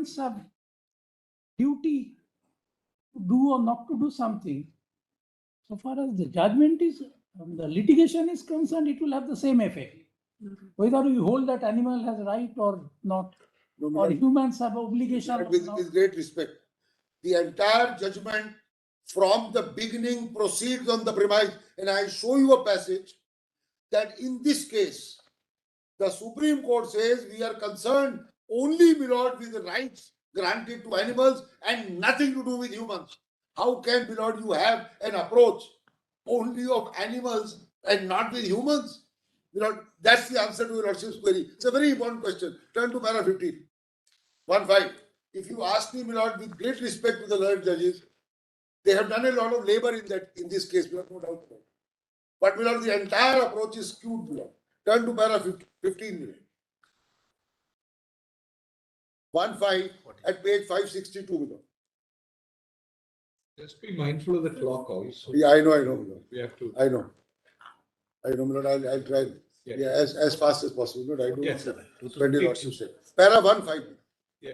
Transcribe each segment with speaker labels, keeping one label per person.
Speaker 1: humans have duty to do or not to do something, so far as the judgment is, the litigation is concerned, it will have the same effect. Whether you hold that animal has right or not,
Speaker 2: No,
Speaker 1: or
Speaker 2: Milord,
Speaker 1: humans have obligation or not.
Speaker 2: with great respect, the entire judgment from the beginning proceeds on the premise, and I show you a passage that in this case, the Supreme Court says we are concerned only, Milord, with the rights granted to animals and nothing to do with humans. How can, Milord, you have an approach only of animals and not with humans? Milord, that's the answer to your Lordship's query. It's a very important question. Turn to para 15. 1.5. If you ask me, Milord, with great respect to the learned judges, they have done a lot of labor in this case, Milord, no doubt about it. But, Milord, the entire approach is skewed, Milord. Turn to para 15, Milord. 1.5 at page 562, Milord.
Speaker 3: Just be mindful of the clock also.
Speaker 2: Yeah, I know, Milord.
Speaker 3: We have to.
Speaker 2: I know, Milord. I'll try. Yeah, as fast as possible. Milord, I don't
Speaker 3: Yes,
Speaker 2: want
Speaker 3: sir.
Speaker 2: to spend a lot to say. Para 1.5.
Speaker 3: Yeah.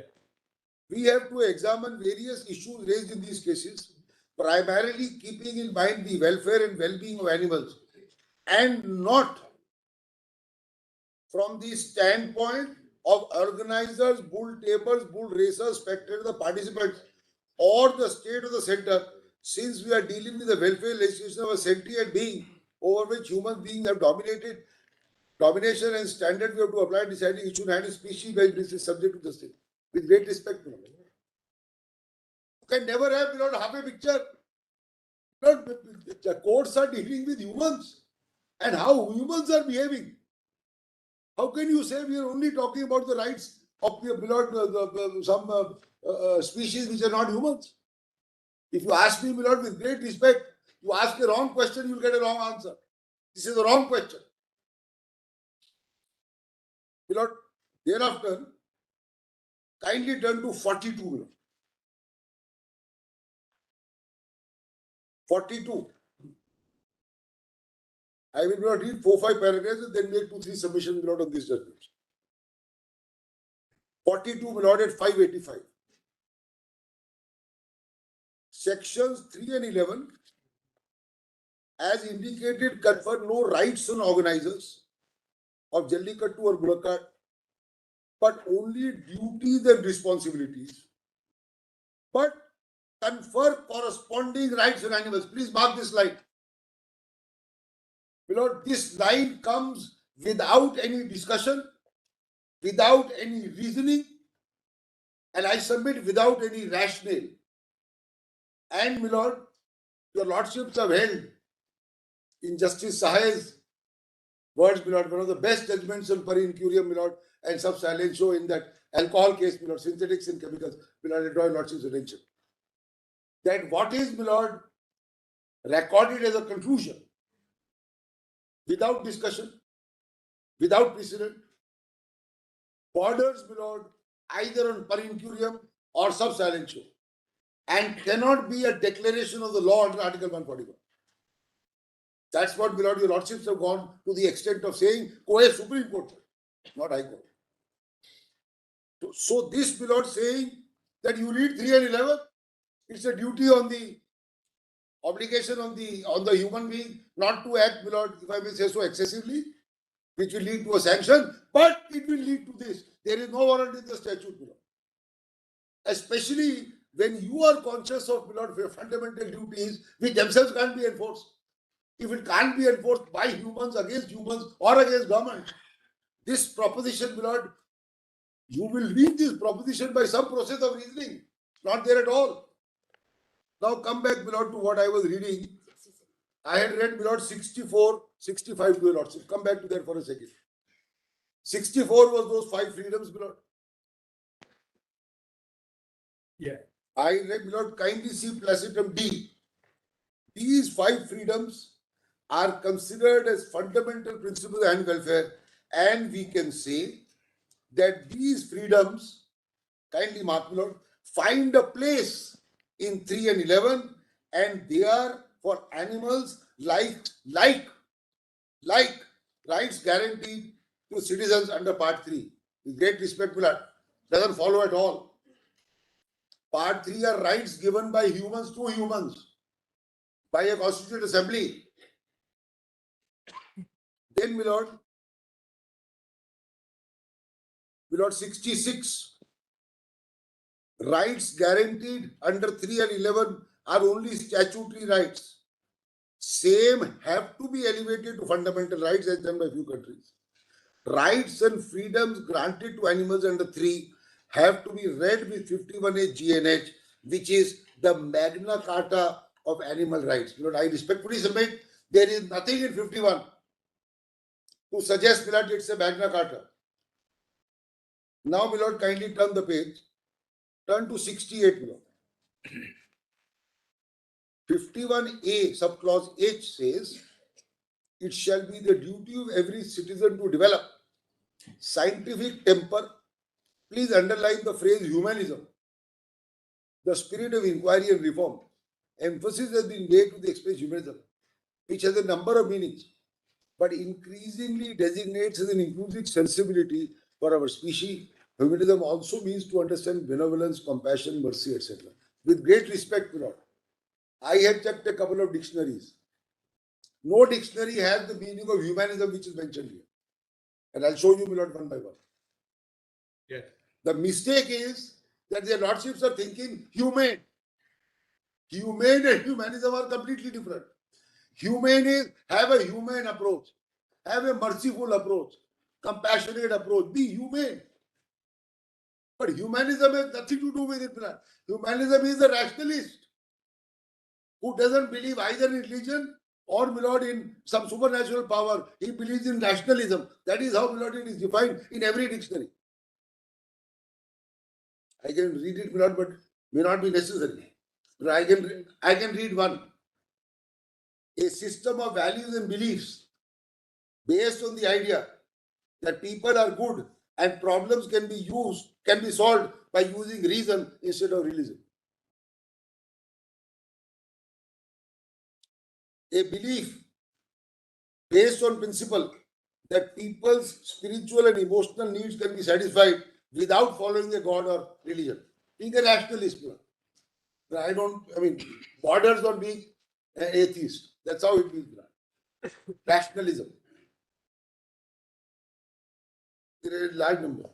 Speaker 2: We have to examine various issues raised in these cases, primarily keeping in mind the welfare and well-being of animals, and not from the standpoint of organizers, bull tapers, bull racers, spectators, the participants, or the state of the center, since we are dealing with the welfare legislation of a sentient being over which human beings have domination and standard we have to apply deciding it should handle species-based basis subject to the state. With great respect, you can never have, half a picture. The courts are dealing with humans and how humans are behaving. How can you say we are only talking about the rights of some species which are not humans? If you ask me, Milord, with great respect, you ask a wrong question, you'll get a wrong answer. This is the wrong question. Milord, thereafter, kindly turn to 42, Milord. 42. I will not read 4-5 paragraphs and then make 2-3 submissions, Milord, on this judgment. 42, Milord, at 585. Sections 3 and 11, as indicated, confer no rights on organizers of Jallikattu or Bullock, but only duties and responsibilities. But confer corresponding rights on animals. Please mark this line. Milord, this line comes without any discussion, without any reasoning, and I submit without any rationale. And, Milord, your Lordships have held in Justice Sahay's words, Milord, one of the best judgments on per incurium, Milord, and sub silentio in that alcohol case, Milord, synthetics and chemicals, Milord, I draw your Lordship's attention. That what is, Milord, recorded as a conclusion, without discussion, without precedent, borders, Milord, either on per incurium or sub silentio, and cannot be a declaration of the law under Article 141. That's what, Milord, your Lordships have gone to the extent of saying, Supreme Court, not High Court. So this, Milord, saying that you read 3 and 11, it's a duty on the obligation on the human being not to act, Milord, if I may say so, excessively, which will lead to a sanction, but it will lead to this. There is no warrant in the statute, Milord. Especially when you are conscious of, Milord, fundamental duties which themselves can't be enforced. If it can't be enforced by humans against humans or against government, this proposition, Milord, you will read this proposition by some process of reasoning. Not there at all. Now come back, Milord, to what I was reading. I had read, Milord, 64, 65 to your Lordship. Come back to that for a second. 64 was those 5 freedoms, Milord.
Speaker 3: Yeah.
Speaker 2: I read, Milord, kindly see placitum D. These 5 freedoms are considered as fundamental principles and welfare, and we can say that these freedoms, kindly mark, Milord, find a place in 3 and 11, and they are for animals like rights guaranteed to citizens under Part 3. With great respect, Milord, doesn't follow at all. Part 3 are rights given by humans to humans by a constituted assembly. Then, my lord, 66 rights guaranteed under 3 and 11 are only statutory rights. Same have to be elevated to fundamental rights as done by few countries. Rights and freedoms granted to animals under 3 have to be read with 51A GNH, which is the Magna Carta of animal rights. You know, I respectfully submit there is nothing in 51 to suggest that it's a Magna Carta. Now, my lord, kindly turn the page. Turn to 68, my lord. 51A subclause H says, it shall be the duty of every citizen to develop scientific temper. Please underline the phrase humanism, the spirit of inquiry and reform. Emphasis has been made to the express humanism, which has a number of meanings, but increasingly designates as an inclusive sensibility for our species. Humanism also means to understand benevolence, compassion, mercy, etc. With great respect, my lord, I have checked a couple of dictionaries. No dictionary has the meaning of humanism which is mentioned here. And I'll show you, my lord, one by one.
Speaker 3: Yes.
Speaker 2: The mistake is that their lordships are thinking humane. Humane and humanism are completely different. Humane is have a humane approach, have a merciful approach, compassionate approach, be humane. But humanism has nothing to do with it. Humanism is a rationalist who doesn't believe either in religion or, my lord, in some supernatural power. He believes in rationalism. That is how, my lord, it is defined in every dictionary. I can read it, my lord, but may not be necessary. But I can read one. A system of values and beliefs based on the idea that people are good and problems can be solved by using reason instead of religion. A belief based on principle that people's spiritual and emotional needs can be satisfied without following a god or religion. Being a rationalist, borders on being an atheist. That's how it means. Rationalism. There is a large number.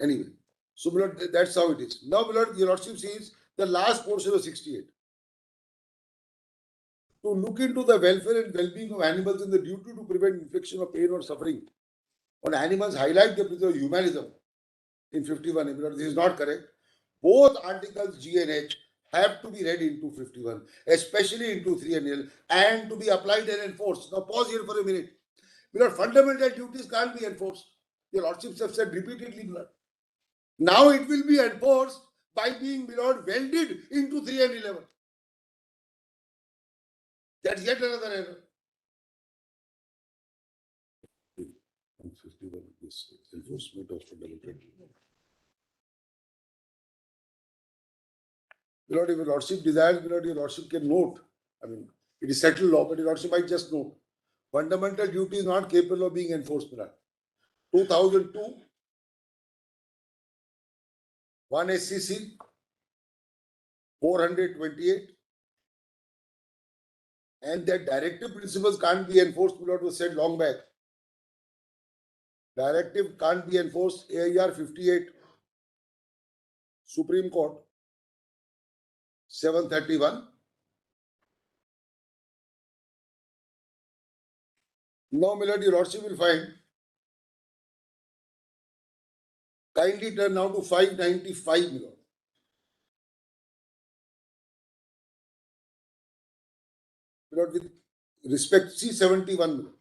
Speaker 2: Anyway, so my lord, that's how it is. Now, my lord, your lordship sees the last portion of 68. To look into the welfare and well-being of animals and the duty to prevent infliction of pain or suffering on animals highlight the principle of humanism in 51. This is not correct. Both articles G and H have to be read into 51, especially into 3 and L, and to be applied and enforced. Now pause here for a minute. Because fundamental duties can't be enforced. Your lordships have said repeatedly. Now it will be enforced by being, welded into 3 and 11. That's yet another error. 51 is enforcement of fundamental. If your lordship desires, your lordship can note. It is settled law, but your lordship might just note. Fundamental duty is not capable of being enforced. 2002, 1 SCC, 428, and that directive principles can't be enforced, was said long back. Directive can't be enforced, AIR 58, Supreme Court, 731. Now, my lord, your lordship will find. Kindly turn now to 595, my lord. With respect, C71, my lord.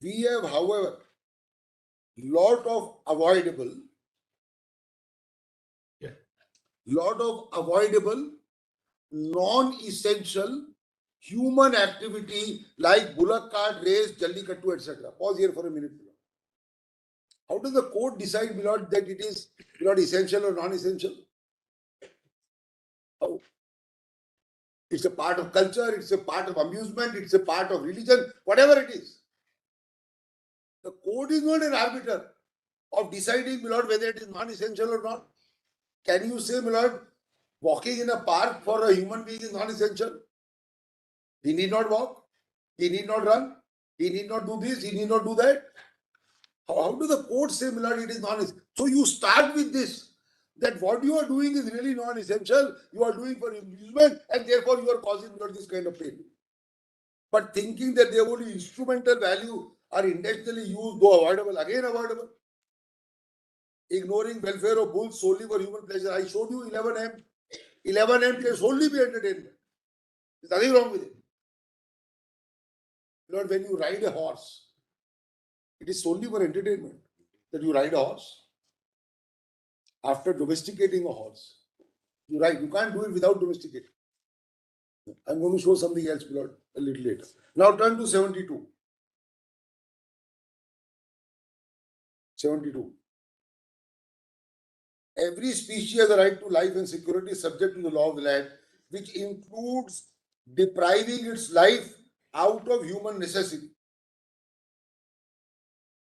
Speaker 2: We have, however, lot of avoidable, non-essential human activity like bullock cart race, jallikattu, etc. Pause here for a minute. How does the court decide, my lord, that it is essential or non-essential? How? It's a part of culture, it's a part of amusement, it's a part of religion, whatever it is. The court is not an arbiter. of deciding, my lord, whether it is non-essential or not? Can you say, my lord, walking in a park for a human being is non-essential? He need not walk, he need not run, he need not do this, he need not do that. How do the courts say, my lord, it is non-essential? So you start with this, that what you are doing is really non-essential, you are doing for amusement, and therefore you are causing, my lord, this kind of pain. But thinking that their only instrumental value are intentionally used, though avoidable, again avoidable. Ignoring welfare of bulls solely for human pleasure. I showed you 11M. 11M can solely be entertainment. There's nothing wrong with it. Lord, when you ride a horse, it is solely for entertainment that you ride a horse. After domesticating a horse, you ride. You can't do it without domesticating. I'm going to show something else, Lord, a little later. Now turn to 72. 72. Every species has a right to life and security subject to the law of the land, which includes depriving its life out of human necessity.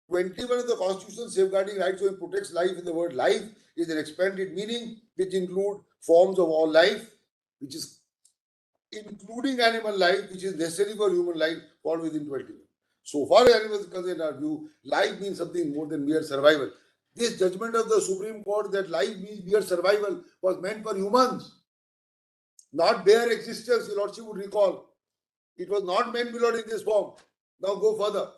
Speaker 2: 21 of the Constitution safeguarding rights when it protects life in the word life is an expanded meaning which include forms of all life, which is including animal life, which is necessary for human life, fall within 21. So far as animals are concerned, in our view, life means something more than mere survival. This judgment of the Supreme Court that life means mere survival was meant for humans, not bare existence. Your Lordship would recall. It was not meant, my Lord, in this form. Now go further.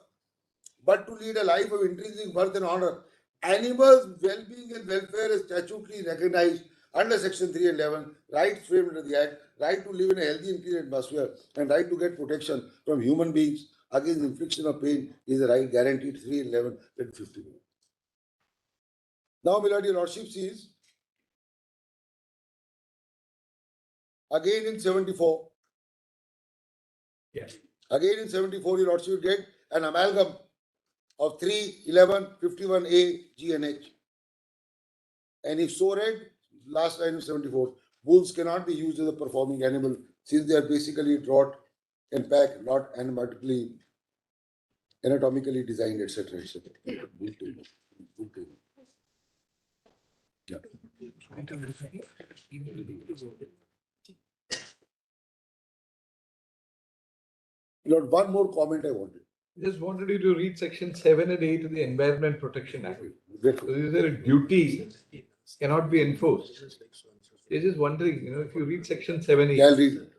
Speaker 2: But to lead a life of intrinsic worth and honor. Animals' well-being and welfare is statutorily recognized under Section 3 and 11, rights framed under the Act, right to live in a healthy and clean atmosphere, and right to get protection from human beings against infliction of pain is a right guaranteed 3 and 11 and 50. Now, my Lord, your Lordship sees again in 74.
Speaker 3: Yes.
Speaker 2: Again in 74, your Lordship will get an amalgam of 3, 11, 51A, G and H. And if so read, last line of 74, wolves cannot be used as a performing animal since they are basically draught and pack, not anatomically designed, etc. etc. Yeah. Lord, one more comment I wanted.
Speaker 3: Just wanted you to read section 7 and 8 of the Environment Protection Act. So is there a duty cannot be enforced? They're just wondering, if you read section 7, 8,
Speaker 2: Yeah, I'll read it.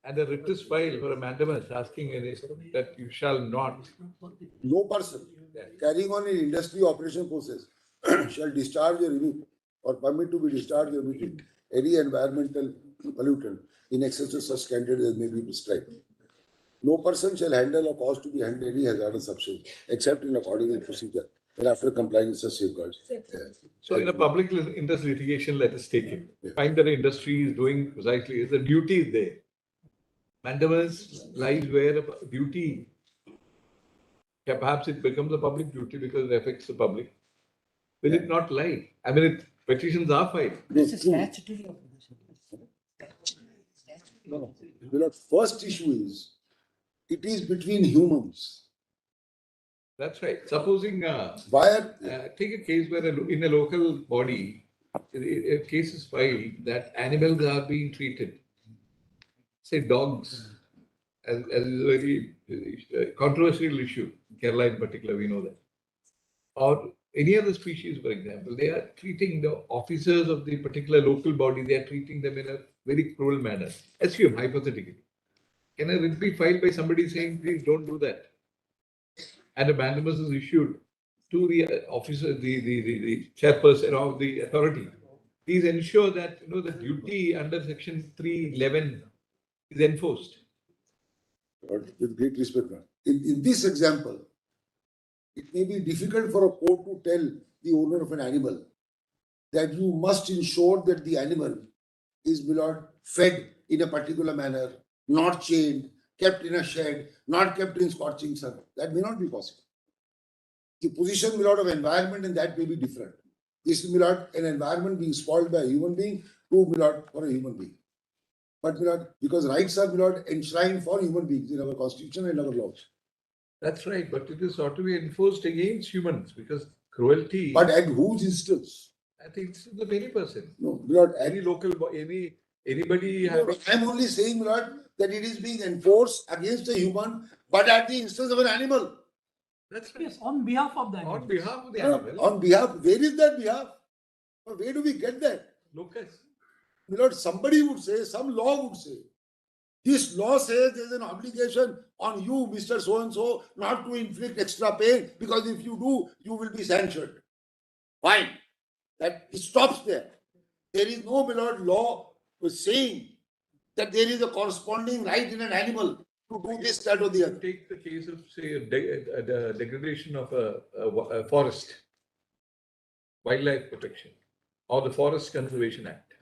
Speaker 3: and a writ is filed for a mandamus asking that you shall not.
Speaker 2: No person carrying on an industry operation process shall discharge or remit or permit to be discharged or remitted any environmental pollutant in excess of such standards as may be prescribed. No person shall handle or cause to be handled any hazardous substance except in accordance with procedure and after complying with such safeguards. Yeah.
Speaker 3: So in a public interest litigation, let us take it.
Speaker 2: Yeah.
Speaker 3: Find that the industry is doing precisely, the duty is there. Mandamus lies where a duty, perhaps it becomes a public duty because it affects the public. Will it not lie? I mean, petitions are filed.
Speaker 1: This is statutory obligation.
Speaker 2: No. The first issue is it is between humans.
Speaker 3: That's right. Supposing, take a case where in a local body, a case is filed that animals are being treated, say dogs, as a very controversial issue, Kerala in particular, we know that. Or any other species, for example, they are treating the officers of the particular local body, they are treating them in a very cruel manner. Assume, hypothetically. Can a writ be filed by somebody saying, please don't do that? And a mandamus is issued to the officer, the chairperson of the authority. Please ensure that the duty under section 311 is enforced.
Speaker 2: With great respect, in this example, it may be difficult for a court to tell the owner of an animal that you must ensure that the animal is fed in a particular manner, not chained, kept in a shed, not kept in scorching sun. That may not be possible. The position of environment and that may be different. This is an environment being spoiled by a human being to for a human being. But because rights are enshrined for human beings in our constitution and our laws.
Speaker 3: That's right, but it is ought to be enforced against humans because cruelty.
Speaker 2: But at whose instance?
Speaker 3: I think it's the very person.
Speaker 2: No, Lord,
Speaker 3: Any local, anybody having.
Speaker 2: I'm only saying, Lord, that it is being enforced against a human, but at the instance of an animal.
Speaker 3: That's right.
Speaker 1: Yes, on behalf of the
Speaker 3: On
Speaker 1: animal.
Speaker 3: behalf of the
Speaker 2: No,
Speaker 3: animal.
Speaker 2: on behalf, where is that behalf? Or where do we get that?
Speaker 3: Lucas.
Speaker 2: Lord, somebody would say, some law would say, this law says there's an obligation on you, Mr. So-and-so, not to inflict extra pain, because if you do, you will be sanctioned. Fine. That it stops there. There is no, my Lord, law saying that there is a corresponding right in an animal to do this, that, or the other.
Speaker 3: Take the case of, say, the degradation of a forest, wildlife protection, or the Forest Conservation Act.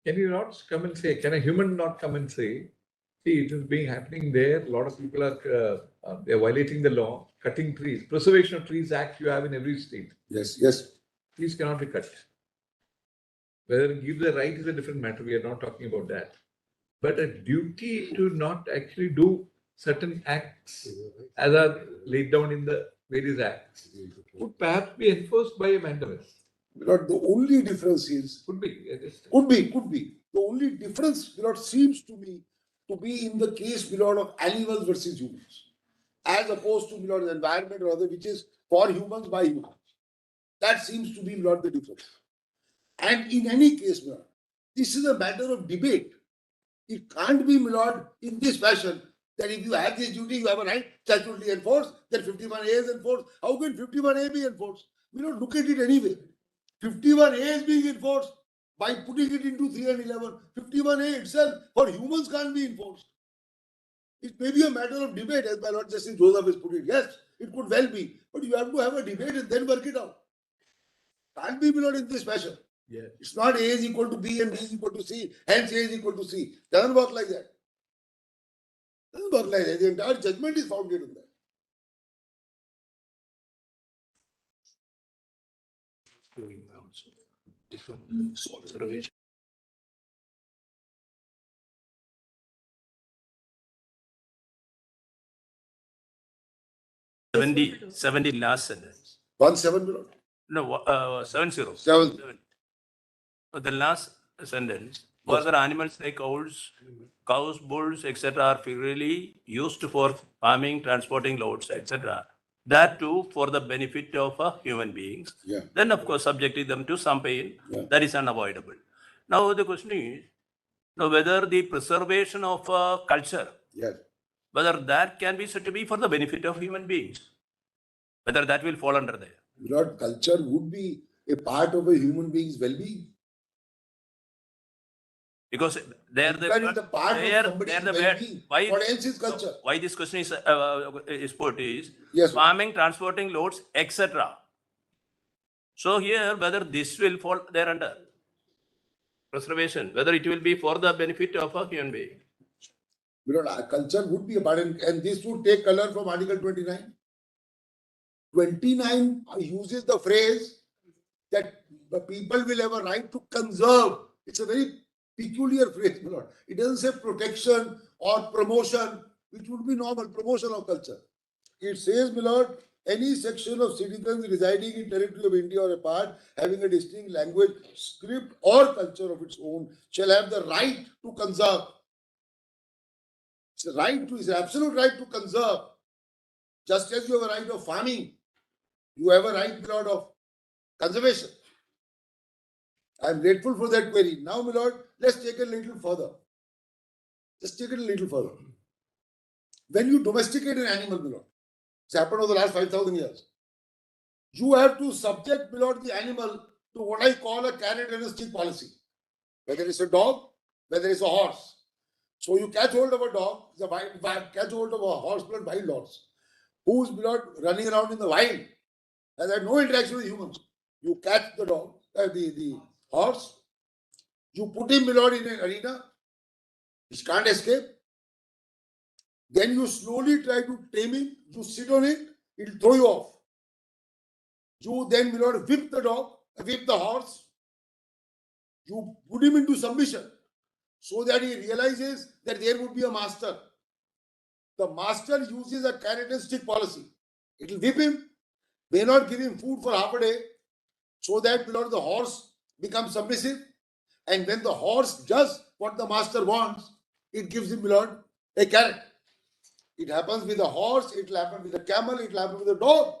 Speaker 3: Can you not come and say, can a human not come and say, see, it is being happening there, a lot of people are they're violating the law, cutting trees, Preservation of Trees Act you have in every state.
Speaker 2: Yes, yes.
Speaker 3: Trees cannot be cut. Whether give the right is a different matter, we are not talking about that. But a duty to not actually do certain acts as are laid down in the various acts would perhaps be enforced by a mandamus.
Speaker 2: Lord, the only difference is,
Speaker 3: Could be.
Speaker 2: could be. The only difference, Lord, seems to me to be in the case, Lord, of animals versus humans, as opposed to, Lord, the environment or other, which is for humans by humans. That seems to be, Lord, the difference. And in any case, Lord, this is a matter of debate. It can't be, Lord, in this fashion, that if you have this duty, you have a right statutorily enforced, then 51A is enforced. How can 51A be enforced? We don't look at it anyway. 51A is being enforced by putting it into 3 and 11. 51A itself for humans can't be enforced. It may be a matter of debate, as my Lord Justice Joseph has put it. Yes, it could well be, but you have to have a debate and then work it out. Can't be, Lord, in this fashion.
Speaker 3: Yeah.
Speaker 2: It's not A is equal to B and B is equal to C, hence A is equal to C. Doesn't work like that. Doesn't work like that. The entire judgment is founded on that.
Speaker 4: Seventy last sentence.
Speaker 2: 1-7, Lord.
Speaker 4: No, 70.
Speaker 2: 7.
Speaker 4: The last sentence. Further animals like cows, bulls, etc. are freely used for farming, transporting loads, etc. That too for the benefit of human beings.
Speaker 2: Yeah.
Speaker 4: Then of course subjecting them to some pain.
Speaker 2: Yeah.
Speaker 4: That is unavoidable. Now the question is, now whether the preservation of culture,
Speaker 2: Yes.
Speaker 4: whether that can be said to be for the benefit of human beings, whether that will fall under there.
Speaker 2: Lord, culture would be a part of a human being's well-being.
Speaker 4: Because they are the
Speaker 2: part of somebody's well-being. What else is culture?
Speaker 4: Why this question is put is
Speaker 2: Yes,
Speaker 4: farming, transporting loads, etc. So here, whether this will fall there under preservation, whether it will be for the benefit of a human being.
Speaker 2: Culture would be a part, and this would take color from Article 29. 29 uses the phrase that the people will have a right to conserve. It's a very peculiar phrase, my Lord. It doesn't say protection or promotion, which would be normal, promotion of culture. It says, my Lord, any section of citizens residing in territory of India or a part having a distinct language, script or culture of its own shall have the right to conserve. It's an absolute right to conserve. Just as you have a right of farming, you have a right, my Lord, of conservation. I am grateful for that query. Now, my Lord, let's take it a little further. Just take it a little further. When you domesticate an animal, my Lord, it's happened over the last 5,000 years. You have to subject, my Lord, the animal to what I call a carrot and a stick policy. Whether it's a dog, whether it's a horse. So you catch hold of a dog, catch hold of a horse, but wild horse, who's, my Lord, running around in the wild, has had no interaction with humans. You catch the dog, the horse, you put him, my Lord, in an arena, which can't escape. Then you slowly try to tame him, you sit on it, it'll throw you off. You then, my Lord, whip the dog, whip the horse. You put him into submission so that he realizes that there would be a master. The master uses a carrot and stick policy. It will whip him. may not give him food for half a day, so that, my lord, the horse becomes submissive. And when the horse does what the master wants, it gives him, my lord, a carrot. It happens with a horse, it will happen with a camel, it will happen with a dog.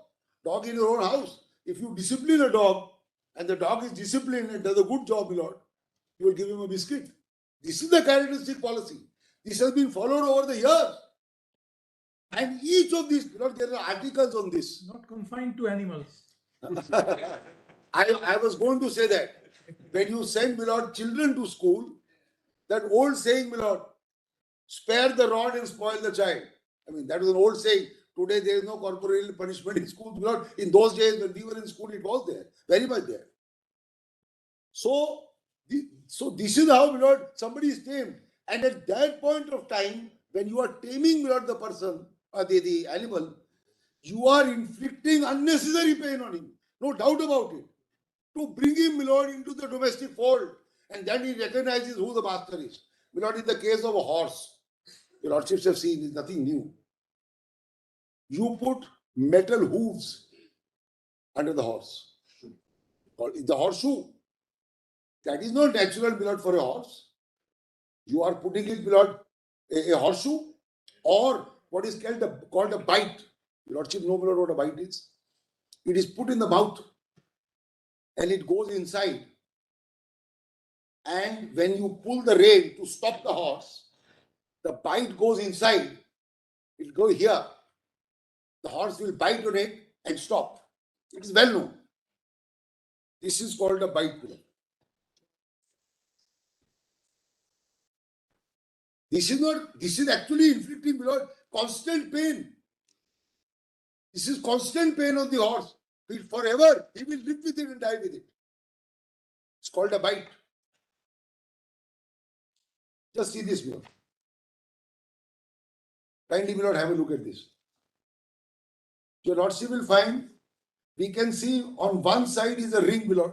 Speaker 2: Dog in your own house. If you discipline a dog and the dog is disciplined and does a good job, my lord, you will give him a biscuit. This is the characteristic policy. This has been followed over the years. And each of these, my lord, there are articles on this.
Speaker 1: Not confined to animals.
Speaker 2: I was going to say that when you send, my lord, children to school, that old saying, my lord, spare the rod and spoil the child. I mean, that was an old saying. Today there is no corporal punishment in school. My lord, in those days when we were in school, it was there, very much there. So this is how, my lord, somebody is tamed. And at that point of time, when you are taming, my lord, the person or the animal, you are inflicting unnecessary pain on him. No doubt about it. To bring him, my lord, into the domestic fold. And then he recognizes who the master is. My lord, in the case of a horse, your lordships have seen, is nothing new. You put metal hooves under the horse. The horseshoe. That is not natural, my lord, for a horse. You are putting it, my lord, a horseshoe, or what is called a bite. Your lordship know, my lord, what a bite is. It is put in the mouth and it goes inside. And when you pull the rein to stop the horse, the bite goes inside. It will go here. The horse will bite on it and stop. It is well known. This is called a bite. This is actually inflicting, my lord, constant pain. This is constant pain on the horse. Forever, he will live with it and die with it. It's called a bite. Just see this, my lord. Kindly, my lord, have a look at this. Your lordship will find, we can see on one side is a ring, my lord,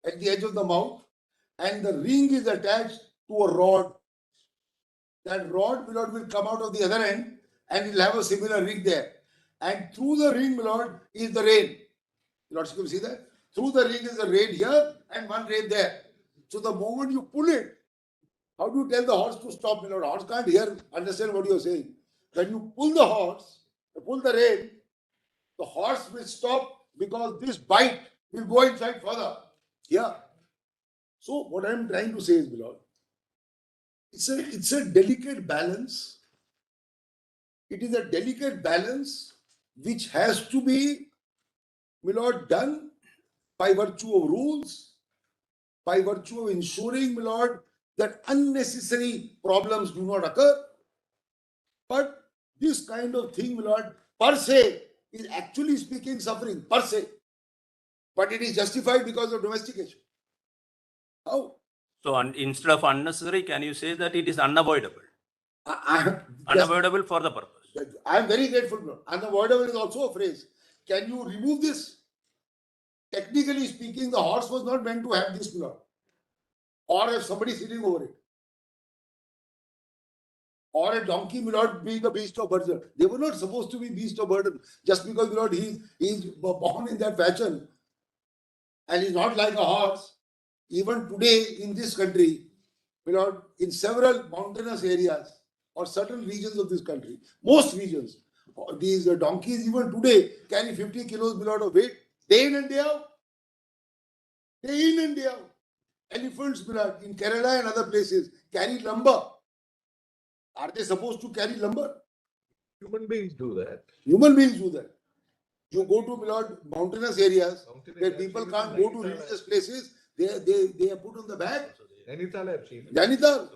Speaker 2: at the edge of the mouth, and the ring is attached to a rod. That rod, my lord, will come out of the other end and it will have a similar ring there. And through the ring, my lord, is the rein. Your lordship, you see that? Through the ring is a rein here and one rein there. So the moment you pull it, how do you tell the horse to stop, my lord? Horse can't understand what you are saying. When you pull the horse, pull the rein, the horse will stop because this bite will go inside further. Yeah. So what I am trying to say is, my lord, it's a delicate balance. It is a delicate balance which has to be, my lord, done by virtue of rules, by virtue of ensuring, my lord, that unnecessary problems do not occur. But this kind of thing, my lord, per se, is actually speaking suffering, per se. But it is justified because of domestication. How?
Speaker 4: So instead of unnecessary, can you say that it is unavoidable?
Speaker 2: Just,
Speaker 4: Unavoidable for the purpose.
Speaker 2: I am very grateful, bro. Unavoidable is also a phrase. Can you remove this? Technically speaking, the horse was not meant to have this, bro. Or have somebody sitting over it. Or a donkey may not be the beast of burden. They were not supposed to be beast of burden. Just because, Lord, he is born in that fashion and is not like a horse. Even today in this country, Lord, in several mountainous areas or certain regions of this country, most regions, these donkeys even today carry 50 kilos below of weight, day in and day out. Day in and day out. Elephants, in Kerala and other places, carry lumber. Are they supposed to carry lumber?
Speaker 3: Human beings do that.
Speaker 2: Human beings do that. You go to mountainous areas where people can't go to religious places, they are put on the back.
Speaker 3: Nainital, I have seen.
Speaker 2: Nainital.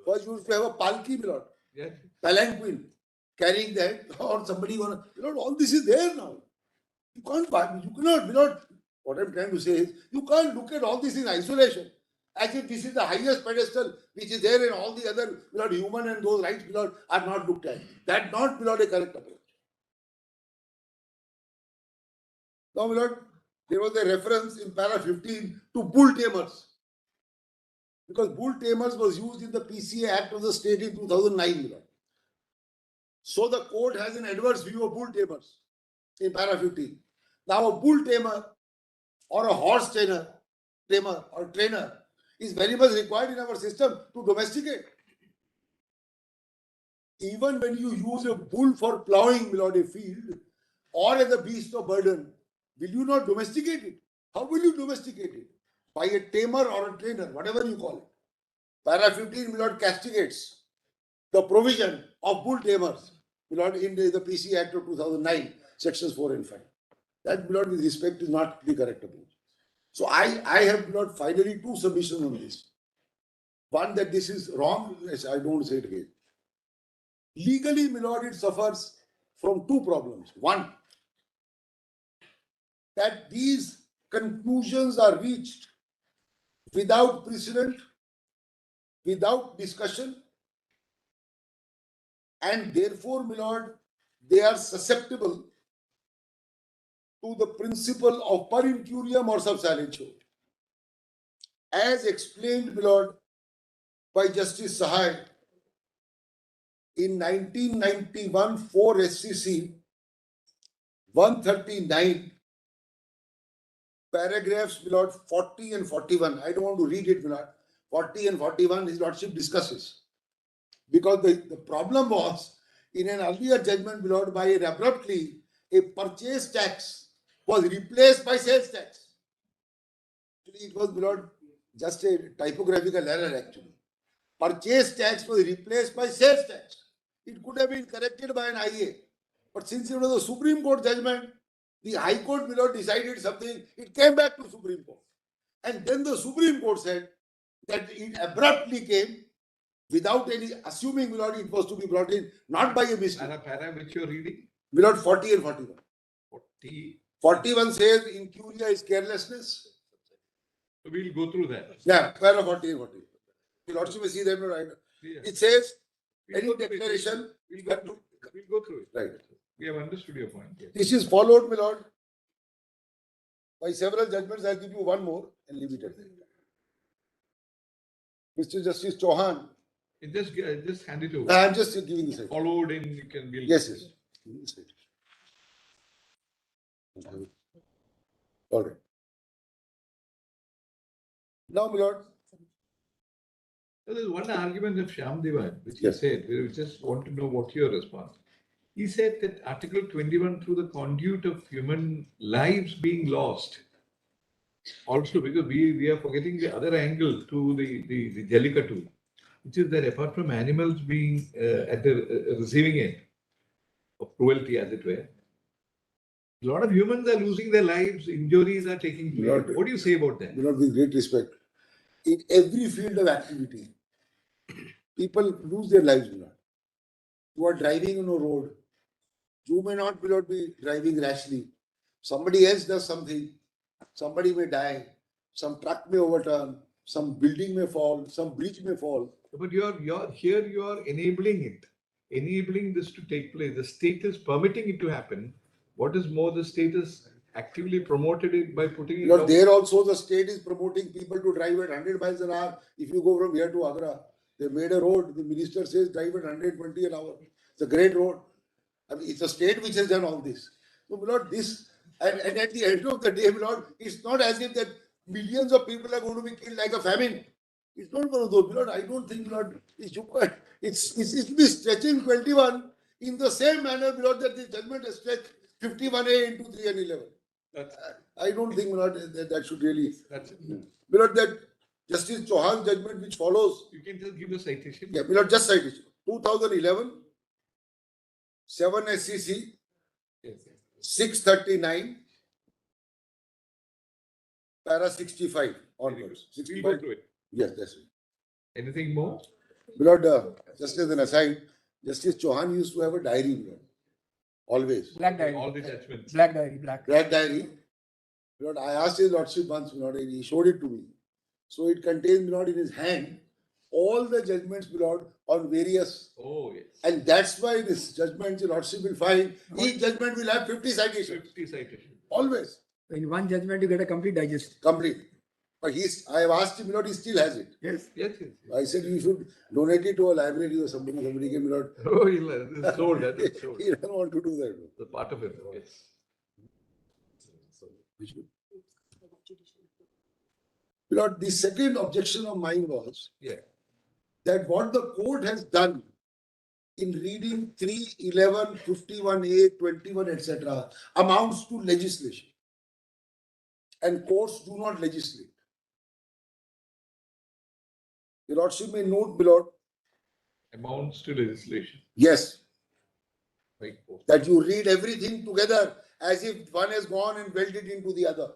Speaker 2: First, you used to have a palki, my lord.
Speaker 3: Yes.
Speaker 2: Palanquin, carrying that, or somebody gonna, all this is there now. You cannot, what I'm trying to say is, you can't look at all this in isolation. As if this is the highest pedestal which is there and all the other human and those rights are not looked at. That not a correct approach. Now, there was a reference in para 15 to bull tamers. Because bull tamers was used in the PCA Act of the state in 2009. So the court has an adverse view of bull tamers in para 15. Now a bull tamer or a horse tamer or trainer is very much required in our system to domesticate. Even when you use a bull for plowing, my lord, a field, or as a beast of burden, will you not domesticate it? How will you domesticate it? By a tamer or a trainer, whatever you call it. Para 15, my lord, castigates the provision of bull tamers, my lord, in the PC Act of 2009, sections 4 and 5. That, my lord, with respect, is not the correct approach. So I have, my lord, finally two submissions on this. One, that this is wrong. Yes, I don't say it again. Legally, my lord, it suffers from two problems. One, that these conclusions are reached without precedent, without discussion, and therefore, my lord, they are susceptible to the principle of per incuriam or sub silentio. As explained, my lord, by Justice Sahai in 1991 4 SCC 139, paragraphs, my lord, 40 and 41. I don't want to read it, my lord. 40 and 41, his lordship discusses. Because the problem was, in an earlier judgment, my lord, by abruptly, a purchase tax was replaced by sales tax. Actually, it was, my lord, just a typographical error, actually. Purchase tax was replaced by sales tax. It could have been corrected by an IA. But since it was a Supreme Court judgment, the High Court, my lord, decided something. It came back to Supreme Court. And then the Supreme Court said that it abruptly came without any assuming, my lord, it was to be brought in, not by a mistake.
Speaker 3: Para which you're reading?
Speaker 2: My lord, 40 and 41.
Speaker 3: 40.
Speaker 2: 41 says incuria is carelessness.
Speaker 3: So we'll go through that.
Speaker 2: Yeah, para 40 and 41. Your lordship will see them, right?
Speaker 3: Yeah.
Speaker 2: It says
Speaker 3: We'll
Speaker 2: any
Speaker 3: go through it.
Speaker 2: declaration.
Speaker 3: We'll go through it.
Speaker 2: Right.
Speaker 3: We have understood your point. Yes.
Speaker 2: This is followed, my lord, by several judgments. I'll give you one more and leave it at that. Mr. Justice Chauhan.
Speaker 3: Just hand it over.
Speaker 2: I'm just giving this.
Speaker 3: Followed in, you can build.
Speaker 2: Yes, yes. All right. Now, my lord.
Speaker 3: So there's one argument of Shyam Devan, which
Speaker 2: Yes.
Speaker 3: he said, we just want to know what your response. He said that Article 21, through the conduit of human lives being lost, also because we are forgetting the other angle to the Jallikattu, which is that apart from animals being at the receiving end of cruelty, as it were, a lot of humans are losing their lives, injuries are taking place.
Speaker 2: Lord,
Speaker 3: What do you say about that?
Speaker 2: Lord, with great respect, in every field of activity, people lose their lives, Lord. You are driving on a road. You may not be driving rashly. Somebody else does something. Somebody may die. Some truck may overturn. Some building may fall. Some bridge may fall.
Speaker 3: But you are enabling it, enabling this to take place. The state is permitting it to happen. What is more, the state is actively promoted it by putting it.
Speaker 2: Lord, there also the state is promoting people to drive at 100 miles an hour. If you go from here to Agra, they made a road. The minister says drive at 120 an hour. It's a great road. I mean, it's a state which has done all this. So, Lord, this, and at the end of the day, Lord, it's not as if that millions of people are going to be killed like a famine. It's not one of those, Lord. I don't think, Lord, it will be stretching 21 in the same manner, Lord, that the judgment is stretched 51A into 3 and 11. I don't think, Lord, that should really.
Speaker 3: That's it.
Speaker 2: Lord, that Justice Chauhan's judgment, which follows.
Speaker 3: You can just give the citation.
Speaker 2: Yeah, Lord, just citation. 2011, 7 SCC,
Speaker 3: Yes.
Speaker 2: 639, para 65 onwards.
Speaker 3: We'll go through it.
Speaker 2: Yes, that's it.
Speaker 3: Anything more?
Speaker 2: Lord, just as an aside, Justice Chauhan used to have a diary, Lord. Always.
Speaker 5: Black diary.
Speaker 3: All the judgments.
Speaker 5: Black diary. Black.
Speaker 2: That diary, Lord, I asked his lordship once, Lord, and he showed it to me. So it contains, Lord, in his hand, all the judgments, Lord, on various.
Speaker 3: Oh, yes.
Speaker 2: And that's why this judgment, your lordship will find, each judgment will have 50 citations.
Speaker 3: 50 citations.
Speaker 2: Always.
Speaker 5: In one judgment, you get a complete digest.
Speaker 2: Complete. But I have asked him, Lord, he still has it.
Speaker 5: Yes.
Speaker 3: Yes, yes.
Speaker 2: I said, you should donate it to a library or somebody came, Lord.
Speaker 3: Oh, it's sold. That is sold.
Speaker 2: He doesn't want to do that.
Speaker 3: The part of it. Yes.
Speaker 2: Lord, the second objection of mine was
Speaker 3: Yeah.
Speaker 2: that what the court has done in reading 3, 11, 51A, 21, etc. amounts to legislation. And courts do not legislate. Your Lordship may note, my Lord,
Speaker 3: Amounts to legislation.
Speaker 2: yes,
Speaker 3: By court.
Speaker 2: that you read everything together as if one has gone and welded into the other.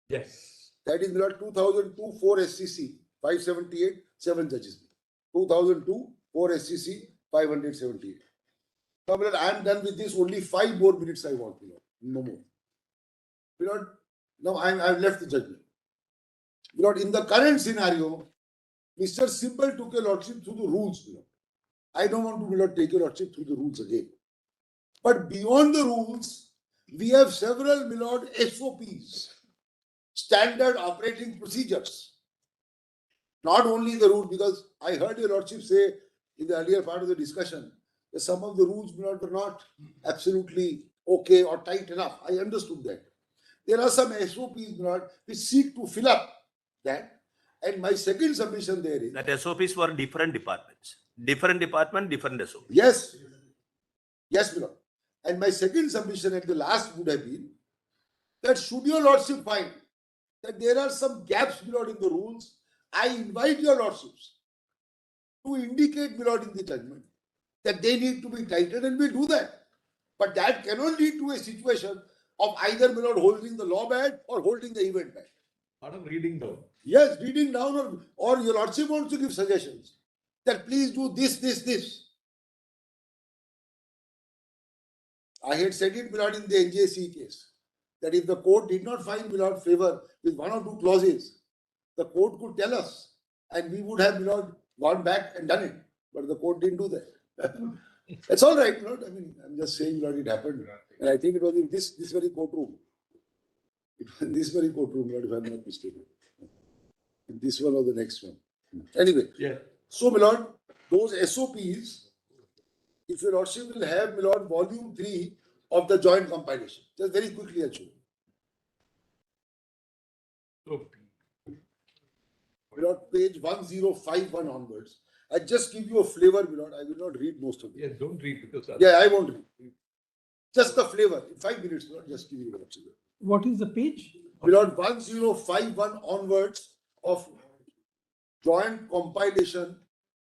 Speaker 3: Yes.
Speaker 2: That is, my Lord, 2002 4 SCC 578, 7 judges. 2002 4 SCC 578. Now, my Lord, I am done with this. Only 5 more minutes I want, my Lord. No more. My Lord, now I've left the judgment. My Lord, in the current scenario, Mr. Sibbal took your Lordship through the rules, my Lord. I don't want to, my Lord, take your Lordship through the rules again. But beyond the rules, we have several, my Lord, SOPs, standard operating procedures. Not only the rule, because I heard your Lordship say in the earlier part of the discussion that some of the rules, my Lord, were not absolutely okay or tight enough. I understood that. There are some SOPs, my Lord, which seek to fill up that. And my second submission there is,
Speaker 4: That SOPs for different departments. Different department, different SOP.
Speaker 2: yes, yes, my Lord. And my second submission at the last would have been that should your Lordship find that there are some gaps, my Lord, in the rules, I invite your Lordships to indicate, my Lord, in the judgment that they need to be tightened, and we'll do that. But that cannot lead to a situation of either, my Lord, holding the law bad or holding the event bad.
Speaker 3: Part of reading down.
Speaker 2: Yes, reading down, or your Lordship wants to give suggestions that please do this, this, this. I had said it, my Lord, in the NJC case, that if the court did not find, my Lord, favor with 1 or 2 clauses, the court could tell us, and we would have, my Lord, gone back and done it. But the court didn't do that. That's all right, my Lord. I mean, I'm just saying, my Lord, it happened. And I think it was in this very courtroom. It was in this very courtroom, my Lord, if I'm not mistaken. This one or the next one. Anyway,
Speaker 3: Yeah.
Speaker 2: so, my Lord, those SOPs, if your Lordship will have, my Lord, volume 3 of the joint compilation. Just very quickly, I'll show you.
Speaker 3: So,
Speaker 2: My Lord, page 1051 onwards. I just give you a flavor, my Lord. I will not read most of it.
Speaker 3: yeah, don't read because
Speaker 2: Yeah, I won't read. Just the flavor. In 5 minutes, my Lord, just give you the Lordship.
Speaker 1: What is the page?
Speaker 2: My Lord, 1051 onwards of joint compilation,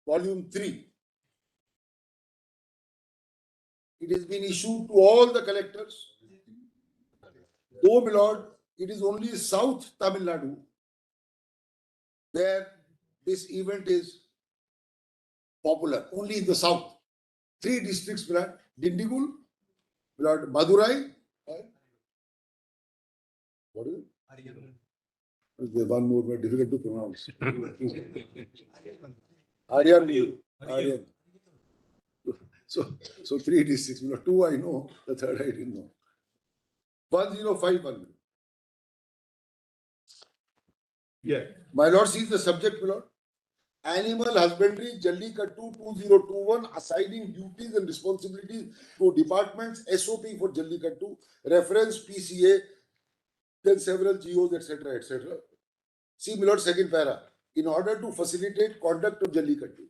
Speaker 2: volume 3. It has been issued to all the collectors. Though, my Lord, it is only South Tamil Nadu where this event is popular, only in the south. 3 districts, my Lord, Dindigul, my Lord, Madurai, and what is it? There's one more, but difficult to pronounce. Aryan. Aryan. So 3 districts, my Lord, 2 I know, the third I didn't know. 1051.
Speaker 3: yeah.
Speaker 2: My Lord sees the subject, my Lord. Animal Husbandry, Jallikattu 2021, assigning duties and responsibilities to departments, SOP for Jallikattu, reference PCA, then several GOs, etc., etc. See, my Lord, second para. In order to facilitate conduct of Jallikattu.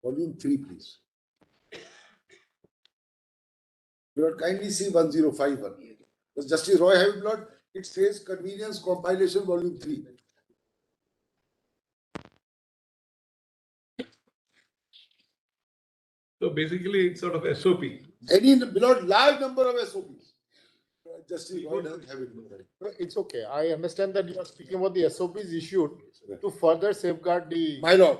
Speaker 2: Volume 3, please. My Lord, kindly see 1051. Does Justice Roy have it, my Lord? It says Convenience Compilation, Volume 3.
Speaker 3: So basically, it's sort of SOP.
Speaker 2: Any, my Lord, large number of SOPs. Justice Roy doesn't have it, my Lord.
Speaker 6: No, it's okay. I understand that you are speaking about the SOPs issued to further safeguard the.
Speaker 2: My Lord.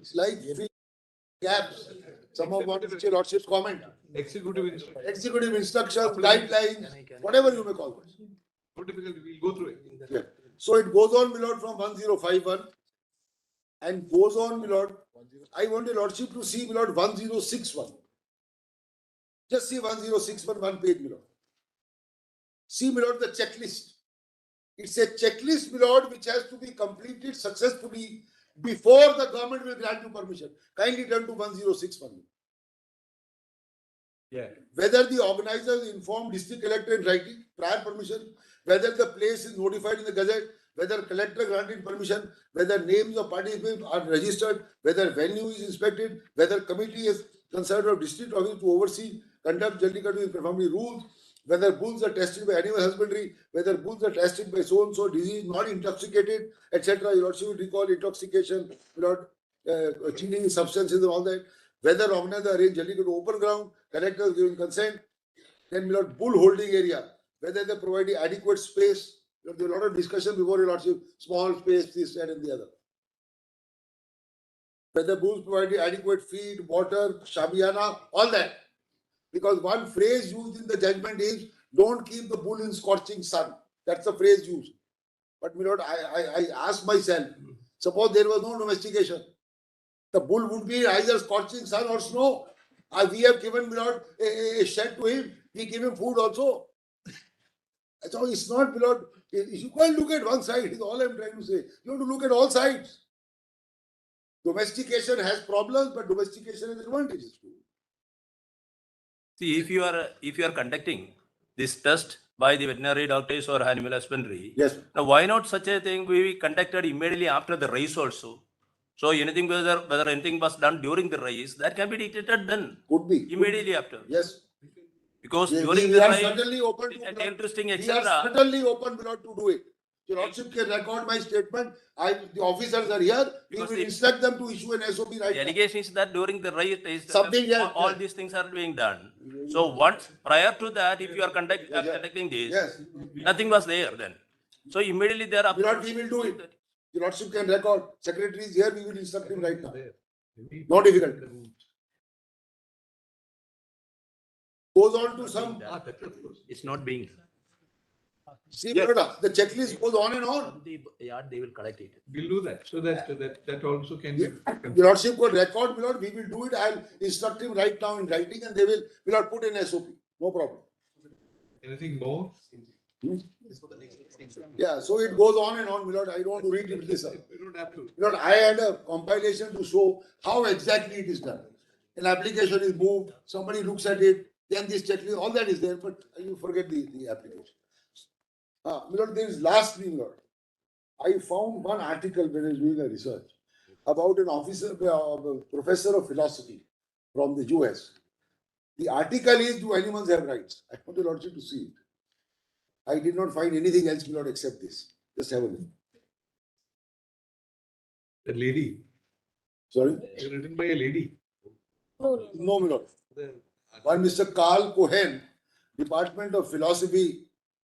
Speaker 2: It's like gaps. Some of what is your Lordship's comment.
Speaker 3: Executive instruction.
Speaker 2: Executive instructions, guidelines, whatever you may call it.
Speaker 3: No difficulty, we'll go through it.
Speaker 2: Yeah. So it goes on, my Lord, from 1051 and goes on, my Lord. I want your Lordship to see, my Lord, 1061. Just see 1061, one page, my Lord. See, my Lord, the checklist. It's a checklist, my lord, which has to be completed successfully before the government will grant you permission. Kindly turn to 106 for me.
Speaker 3: Yeah.
Speaker 2: Whether the organizers inform district collector in writing prior permission, whether the place is notified in the gazette, whether collector granted permission, whether names of participants are registered, whether venue is inspected, whether committee is concerned of district office to oversee, conduct jallikattu in conformity rules, whether bulls are tested by animal husbandry, whether bulls are tested by so and so disease, not intoxicated, etc. You also recall intoxication, cheating substances and all that. Whether organizer arrange jallikattu open ground, collector is giving consent. Then bull holding area, whether they provide adequate space. There was a lot of discussion before your lordship, small space, this, that, and the other. Whether bulls provide adequate feed, water, shabiana, all that. Because one phrase used in the judgment is, don't keep the bull in scorching sun. That's the phrase used. But my lord, I asked myself, suppose there was no domestication, the bull would be either scorching sun or snow. We have given my lord a shed to him. We give him food also. So it's not, my lord, you can't look at one side, is all I'm trying to say. You have to look at all sides. Domestication has problems, but domestication has advantages too.
Speaker 4: See, if you are conducting this test by the veterinary doctors or animal husbandry,
Speaker 2: Yes.
Speaker 4: now why not such a thing be conducted immediately after the race also? So anything whether anything was done during the race, that can be detected then
Speaker 2: Could be.
Speaker 4: immediately after.
Speaker 2: Yes.
Speaker 4: Because
Speaker 2: We
Speaker 4: during
Speaker 2: we
Speaker 4: the
Speaker 2: are
Speaker 4: race,
Speaker 2: certainly open to
Speaker 4: tail twisting,
Speaker 2: We are
Speaker 4: etc.
Speaker 2: certainly open, my lord, to do it. Your lordship can record my statement. The officers are here. We
Speaker 4: Because
Speaker 2: will
Speaker 4: the-
Speaker 2: instruct them to issue an SOP right
Speaker 4: The
Speaker 2: now.
Speaker 4: allegation is that during the race,
Speaker 2: Something, yes,
Speaker 4: all
Speaker 2: yes.
Speaker 4: these things are being done. So once prior to that, if you are conducting this,
Speaker 2: Yes.
Speaker 4: nothing was there then. So immediately there are.
Speaker 2: My lord, we will do it. Your lordship can record. Secretary is here. We will instruct him right now. Not difficult. Goes on to some.
Speaker 4: It's not being.
Speaker 2: See, brother, the checklist goes on and on.
Speaker 4: From the yard, they will collect it.
Speaker 3: We'll do that, so that also can be.
Speaker 2: Your lordship could record, my lord. We will do it. I'll instruct him right now in writing, and they will put in SOP. No problem.
Speaker 3: Anything more?
Speaker 2: Yeah, so it goes on and on, my lord. I don't want to read it this up.
Speaker 3: We don't have to.
Speaker 2: My lord, I had a compilation to show how exactly it is done. An application is moved, somebody looks at it, then this checklist, all that is there, but you forget the application. My lord, there is lastly, my lord, I found one article when I was doing a research about an officer, professor of philosophy from the US. The article is, do animals have rights? I want the lordship to see it. I did not find anything else, my lord, except this. Just have a look.
Speaker 3: The lady,
Speaker 2: Sorry?
Speaker 3: it's written by a lady.
Speaker 2: No, my lord.
Speaker 3: The-
Speaker 2: One Mr. Carl Cohen, Department of Philosophy,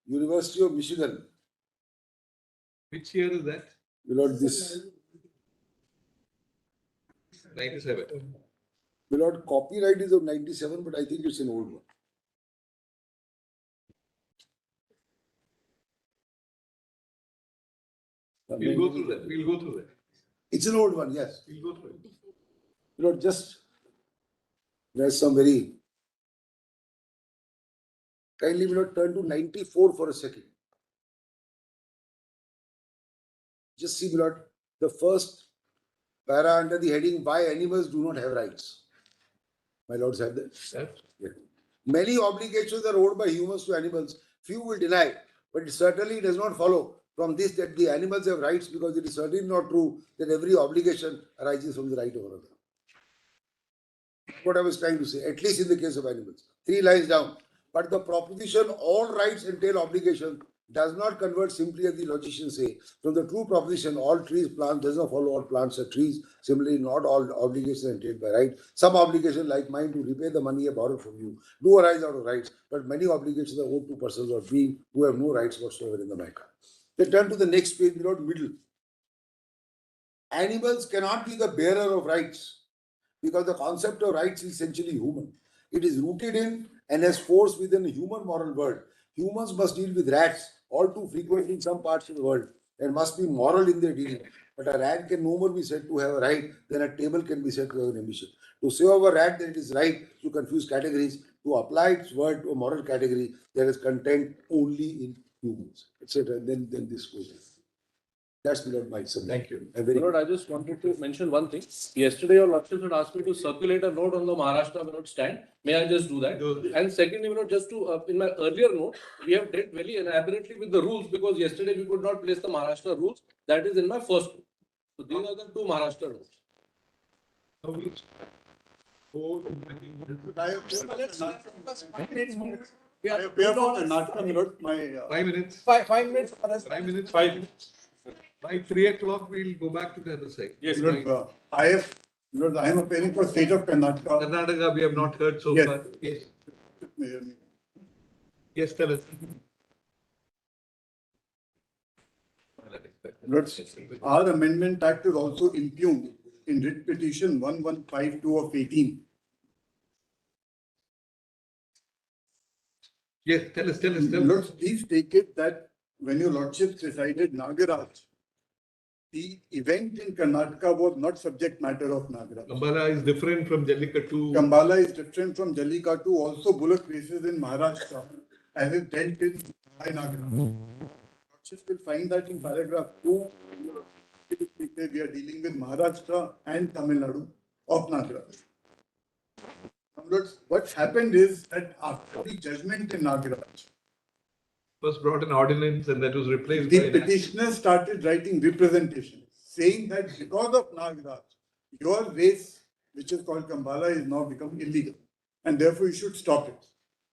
Speaker 2: University of Michigan.
Speaker 3: Which year is that?
Speaker 2: My lord, this,
Speaker 3: 97.
Speaker 2: my lord, copyright is of 97, but I think it's an old one.
Speaker 3: We'll go through that. We'll go through that.
Speaker 2: It's an old one, yes.
Speaker 3: We'll go through it.
Speaker 2: My lord, just, there's some very, kindly, my lord, turn to 94 for a second. Just see, my lord, the first para under the heading, why animals do not have rights. My lords have that.
Speaker 3: That's-
Speaker 2: Yeah. Many obligations are owed by humans to animals. Few will deny, but it certainly does not follow from this that the animals have rights, because it is certainly not true that every obligation arises from the right of another. What I was trying to say, at least in the case of animals. 3 lines down. But the proposition, all rights entail obligation, does not convert simply as the logicians say. From the true proposition, all trees, plants, does not follow all plants are trees. Similarly, not all obligations are entailed by right. Some obligations, like mine to repay the money I borrowed from you, do arise out of rights, but many obligations are owed to persons or beings who have no rights whatsoever in the matter. They turn to the next page, without middle. Animals cannot be the bearer of rights, because the concept of rights is essentially human. It is rooted in and has force within a human moral world. Humans must deal with rats all too frequently in some parts of the world and must be moral in their dealing. But a rat can no more be said to have a right than a table can be said to have an ambition. To say of a rat that it is right to confuse categories, to apply its word to a moral category that is contained only in 2 months, etc. Then this goes on. That's not my submission.
Speaker 3: Thank you.
Speaker 2: I'm very
Speaker 7: Lord, I just wanted to mention one thing. Yesterday, your Lordship had asked me to circulate a note on the Maharashtra Vinod stand. May I just do that?
Speaker 3: Do it.
Speaker 7: And secondly, Vinod, just to, in my earlier note, we have dealt very elaborately with the rules because yesterday we could not place the Maharashtra rules. That is in my first note. So these are the two Maharashtra rules.
Speaker 3: Now we- Oh,
Speaker 8: I appear for Karnataka, Vinod, my,
Speaker 3: 5 minutes.
Speaker 5: 5 minutes for us.
Speaker 3: 5 minutes. 5 minutes. By 3 o'clock, we'll go back to the other side.
Speaker 7: Yes,
Speaker 8: Vinod, I am appearing for state of Karnataka.
Speaker 3: Karnataka, we have not heard so
Speaker 8: Yes.
Speaker 3: far. Yes. Yes, tell us.
Speaker 8: Vinod, our amendment act is also impugned in writ petition 1152 of 18.
Speaker 3: Yes, tell us.
Speaker 8: Lords, please take it that when your lordships decided Nagaraj, the event in Karnataka was not subject matter of Nagaraj.
Speaker 3: Kambala is different from Jallikattu.
Speaker 8: Kambala is different from Jallikattu, also bullock races in Maharashtra, as is dealt in by Nagaraj. Lordships will find that in paragraph 2, we are dealing with Maharashtra and Tamil Nadu of Nagaraj. Lords, what happened is that after the judgment in Nagaraj,
Speaker 3: First brought an ordinance and that was replaced
Speaker 8: the
Speaker 3: by an act.
Speaker 8: petitioner started writing representation, saying that because of Nagaraj, your race, which is called Kambala, is now become illegal, and therefore you should stop it.